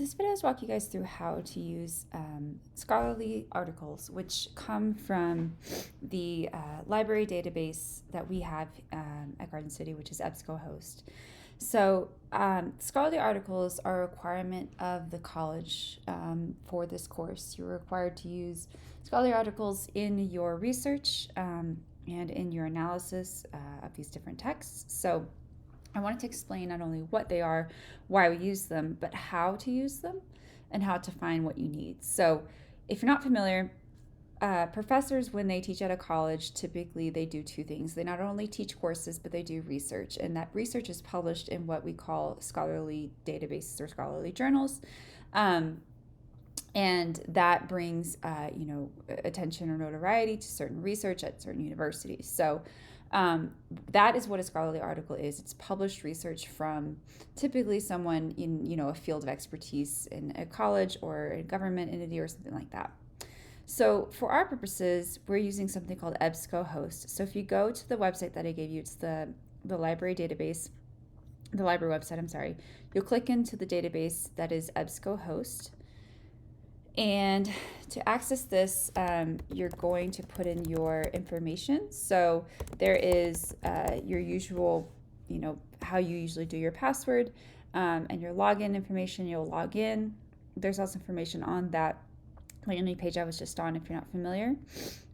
This video is walking you guys through how to use scholarly articles, which come from the library database that we have at Garden City, which is EBSCOhost. So, scholarly articles are a requirement of the college for this course. You're required to use scholarly articles in your research and in your analysis of these different texts. So, I wanted to explain not only what they are, why we use them, but how to use them and how to find what you need. So, if you're not familiar, professors, when they teach at a college, typically they do two things. They not only teach courses, but they do research, and that research is published in what we call scholarly databases or scholarly journals. And that brings, attention or notoriety to certain research at certain universities. So, that is what a scholarly article is. It's published research from typically someone in a field of expertise in a college or a government entity or something like that. So for our purposes, we're using something called EBSCOhost. So if you go to the website that I gave you, it's the library database, the library website. I'm sorry. You'll click into the database that is EBSCOhost. And to access this, you're going to put in your information. So there is your usual, how you usually do your password and your login information. You'll log in. There's also information on that landing page I was just on if you're not familiar.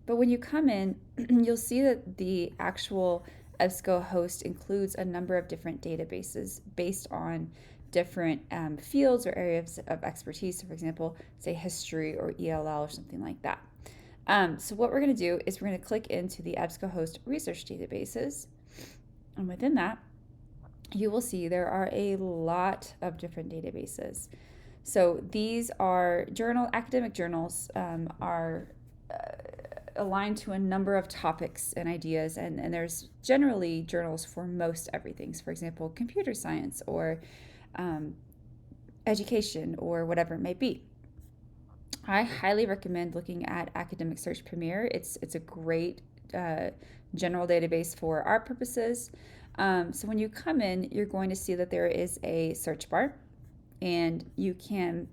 But when you come in, you'll see that the actual EBSCOhost includes a number of different databases based on different fields or areas of expertise. So for example, say history or ELL or something like that. So what we're going to do is we're going to click into the EBSCOhost research databases. And within that, you will see there are a lot of different databases. So these are academic journals are aligned to a number of topics and ideas, and there's generally journals for most everything. For example, computer science or education or whatever it may be. I highly recommend looking at Academic Search Premier. It's a great general database for our purposes. So when you come in, you're going to see that there is a search bar, and you can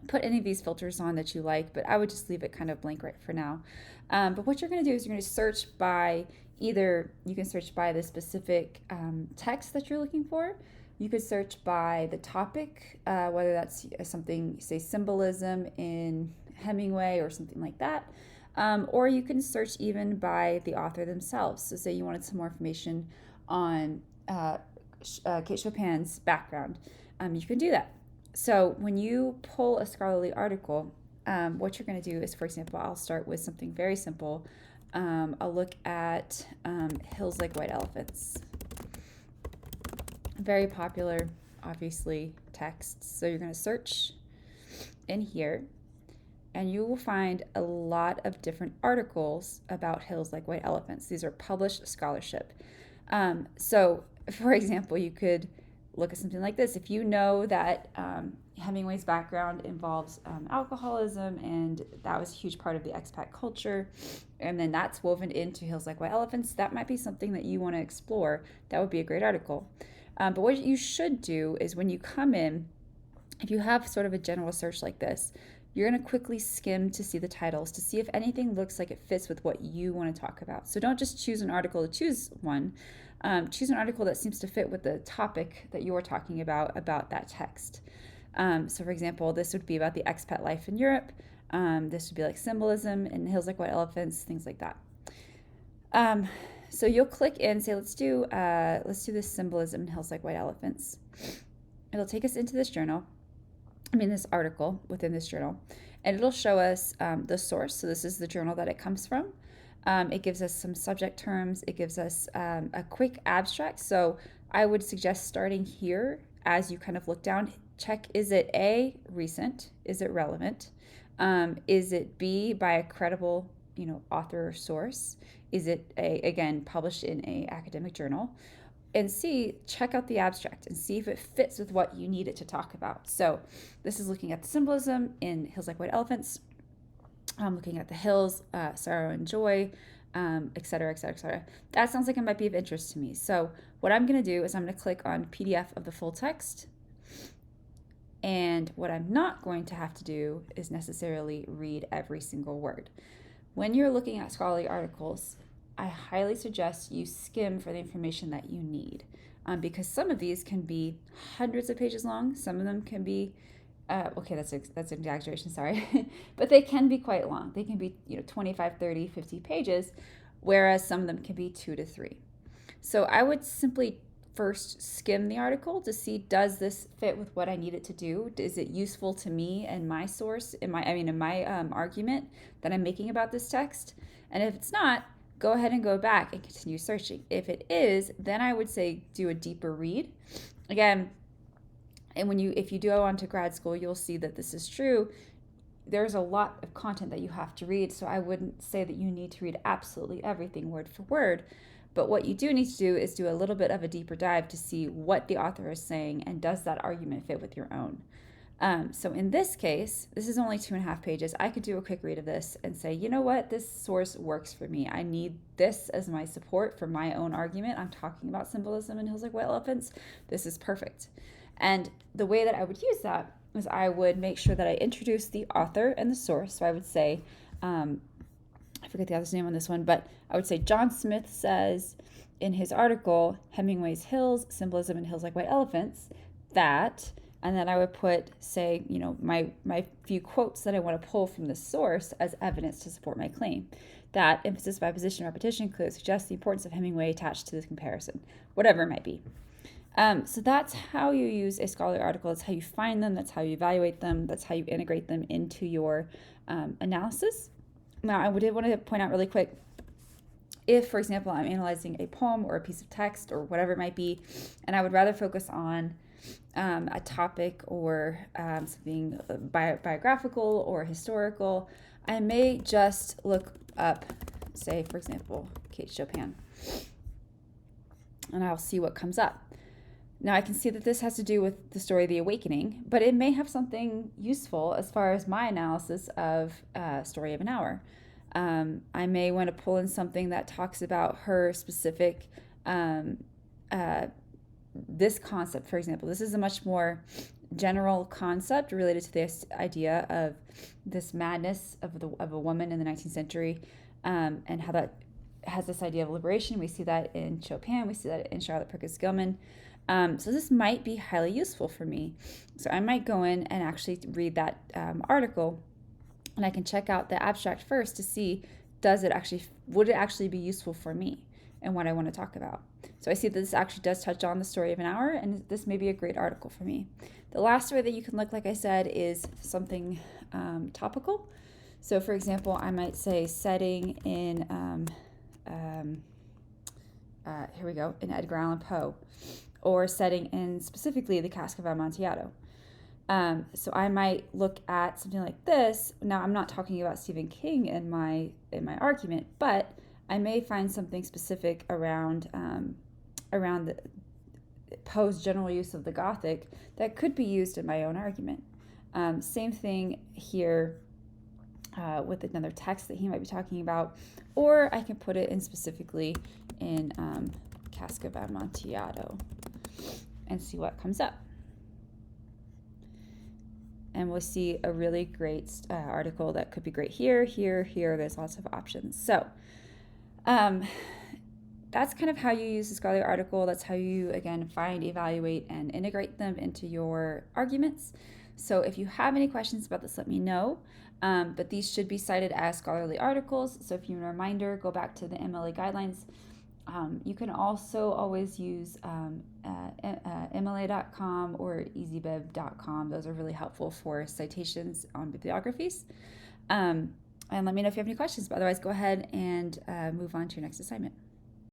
put any of these filters on that you like, but I would just leave it kind of blank right for now. But what you're going to do is you're going to search by you can search by the specific text that you're looking for. You could search by the topic, whether that's something, say, symbolism in Hemingway or something like that. Or you can search even by the author themselves. So say you wanted some more information on Kate Chopin's background. You can do that. So when you pull a scholarly article, what you're going to do is, for example, I'll start with something very simple. I'll look at Hills Like White Elephants. Very popular, obviously, texts. So you're going to search in here, and you will find a lot of different articles about hills like white elephants. These are published scholarship. So, for example, you could look at something like this. If you know that Hemingway's background involves alcoholism, and that was a huge part of the expat culture, and then that's woven into Hills Like White Elephants, that might be something that you want to explore. That would be a great article. But what you should do is when you come in, if you have sort of a general search like this, you're going to quickly skim to see the titles to see if anything looks like it fits with what you want to talk about. So don't just choose an article to choose one. Choose an article that seems to fit with the topic that you're talking about that text. So for example, this would be about the expat life in Europe. This would be like symbolism and Hills Like White Elephants, things like that. So you'll click in, say, let's do this symbolism in Hills Like White Elephants. It'll take us into this article within this journal, and it'll show us the source. So this is the journal that it comes from. It gives us some subject terms. It gives us a quick abstract. So I would suggest starting here as you kind of look down. Check, is it A, recent? Is it relevant? Is it B, by a credible author or source? Is it again published in a academic journal? And C, check out the abstract and see if it fits with what you need it to talk about. So this is looking at the symbolism in Hills Like White Elephants. I'm looking at the hills, sorrow and joy, et cetera, et cetera, et cetera. That sounds like it might be of interest to me. So what I'm going to do is I'm going to click on PDF of the full text, And what I'm not going to have to do is necessarily read every single word. When you're looking at scholarly articles, I highly suggest you skim for the information that you need, because some of these can be hundreds of pages long. Some of them can be, okay, that's an exaggeration, sorry, but they can be quite long. They can be 25, 30, 50 pages, whereas some of them can be 2 to 3. So I would simply first skim the article to see, does this fit with what I need it to do? Is it useful to me and my source, in my argument that I'm making about this text? And if it's not, go ahead and go back and continue searching. If it is, then I would say do a deeper read. Again, and if you do go on to grad school, you'll see that this is true. There's a lot of content that you have to read, so I wouldn't say that you need to read absolutely everything word for word. But what you do need to do is do a little bit of a deeper dive to see what the author is saying and does that argument fit with your own. So in this case, this is only 2.5 pages. I could do a quick read of this and say, you know what, this source works for me. I need this as my support for my own argument. I'm talking about symbolism in Hills Like White Elephants. This is perfect. And the way that I would use that is I would make sure that I introduce the author and the source. So I would say, I forget the author's name on this one, but I would say John Smith says in his article, Hemingway's Hills, Symbolism in Hills Like White Elephants, that, and then I would put, say, my few quotes that I want to pull from the source as evidence to support my claim. That emphasis by position and repetition clearly suggests the importance of Hemingway attached to this comparison, whatever it might be. So that's how you use a scholarly article. That's how you find them. That's how you evaluate them. That's how you integrate them into your analysis. Now, I did want to point out really quick, if, for example, I'm analyzing a poem or a piece of text or whatever it might be, and I would rather focus on a topic or something biographical or historical, I may just look up, say, for example, Kate Chopin, and I'll see what comes up. Now, I can see that this has to do with the story of the awakening, but it may have something useful as far as my analysis of Story of an Hour. I may want to pull in something that talks about her specific, this concept, for example. This is a much more general concept related to this idea of this madness of a woman in the 19th century, and how that has this idea of liberation. We see that in Chopin. We see that in Charlotte Perkins Gilman. So this might be highly useful for me. So I might go in and actually read that article, and I can check out the abstract first to see, would it actually be useful for me and what I want to talk about. So I see that this actually does touch on the Story of an Hour, and this may be a great article for me. The last way that you can look, like I said, is something topical. So for example, I might say setting in, here we go, in Edgar Allan Poe, or setting in specifically the Cask of Amontillado. So I might look at something like this. Now, I'm not talking about Stephen King in my argument, but I may find something specific around the Poe's general use of the Gothic that could be used in my own argument. Same thing here with another text that he might be talking about, or I can put it in specifically in Cask of Amontillado and see what comes up. And we'll see a really great article that could be great here. There's lots of options. So that's kind of how you use the scholarly article. That's how you, again, find, evaluate, and integrate them into your arguments. So if you have any questions about this, let me know. But these should be cited as scholarly articles. So if you need a reminder, go back to the MLA guidelines. You can also always use MLA.com or easybib.com. Those are really helpful for citations on bibliographies. And let me know if you have any questions. But otherwise, go ahead and move on to your next assignment.